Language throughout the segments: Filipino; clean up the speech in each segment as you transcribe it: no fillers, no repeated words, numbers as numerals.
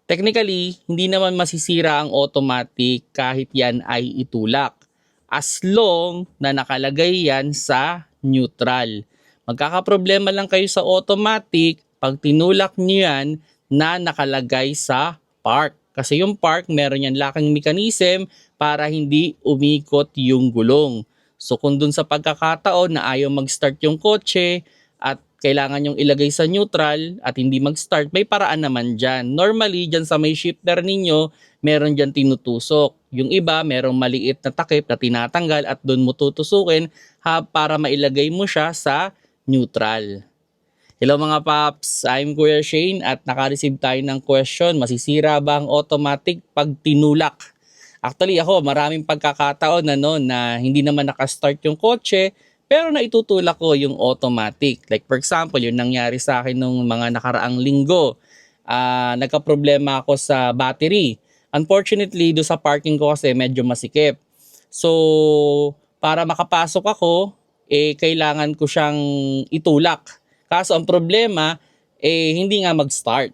Technically, hindi naman masisira ang automatic kahit yan ay itulak. As long na nakalagay yan sa neutral. Magkakaproblema lang kayo sa automatic pag tinulak nyo yan na nakalagay sa park. Kasi yung park, meron yan locking mechanism para hindi umikot yung gulong. So kung dun sa pagkakataon na ayaw mag-start yung kotse at kailangan yung ilagay sa neutral at hindi mag-start, may paraan naman dyan. Normally, dyan sa may shifter ninyo, meron dyan tinutusok. Yung iba, merong maliit na takip na tinatanggal at doon mo tutusukin para mailagay mo siya sa neutral. Hello mga paps, I'm Kuya Shane at naka-receive tayo ng question, masisira ba ang automatic pag tinulak? Actually ako, maraming pagkakataon na hindi naman nakastart yung kotse, pero naitutulak ko yung automatic. Like for example, yung nangyari sa akin nung mga nakaraang linggo. Nagka-problema ako sa battery. Unfortunately, do sa parking ko kasi medyo masikip. So, para makapasok ako, kailangan ko siyang itulak. Kaso ang problema, hindi nga mag-start.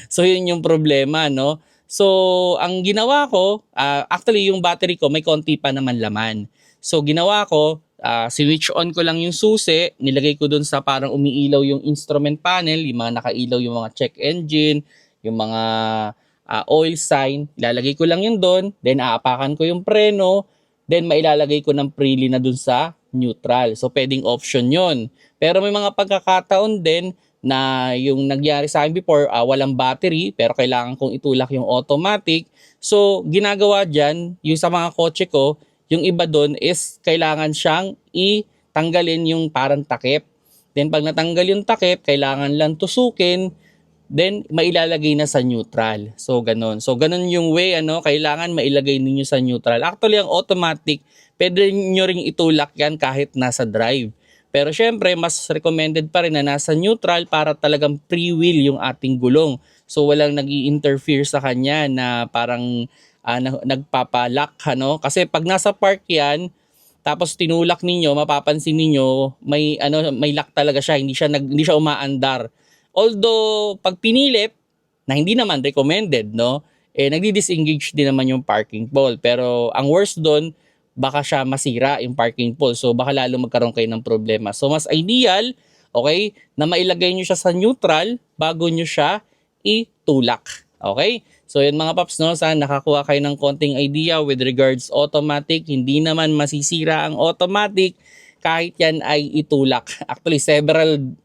So, yun yung problema, no? So, ang ginawa ko, actually yung battery ko may konti pa naman laman. So, ginawa ko, switch on ko lang yung susi, nilagay ko dun sa parang umiilaw yung instrument panel, yung mga nakailaw yung mga check engine, yung mga oil sign, ilalagay ko lang yun dun, then aapakan ko yung preno, then mailalagay ko ng prelie na dun sa neutral. So pwedeng option yun. Pero may mga pagkakataon din na yung nagyari sa akin before, walang battery pero kailangan kong itulak yung automatic. So ginagawa dyan, yung sa mga kotse ko, yung iba doon is kailangan siyang itanggalin yung parang takip. Then pag natanggal yung takip, kailangan lang tusukin, then mailalagay na sa neutral. So ganun. So ganun yung way, kailangan mailagay ninyo sa neutral. Actually, ang automatic, pwede nyo ring itulak yan kahit nasa drive. Pero syempre, mas recommended pa rin na nasa neutral para talagang free-wheel yung ating gulong. So walang nag-i-interfere sa kanya na parang nagpapalock, Kasi pag nasa park yan, tapos tinulak ninyo, mapapansin ninyo, may lock talaga siya, hindi siya umaandar. Although pag pinilit, na hindi naman recommended, nagdi-disengage din naman yung parking pole. Pero ang worst doon, baka siya masira yung parking pole. So baka lalo magkaroon kayo ng problema. So mas ideal, okay, na mailagay nyo siya sa neutral bago nyo siya itulak. Okay? So yun mga paps, sana nakakuha kayo ng konting idea with regards automatic. Hindi naman masisira ang automatic kahit yan ay itulak. Actually, several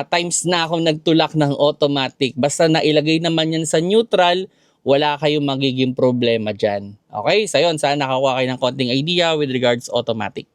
times na akong nagtulak ng automatic. Basta nailagay naman yan sa neutral, wala kayong magiging problema dyan. Okay? So yun, sana nakakuha kayo ng konting idea with regards automatic.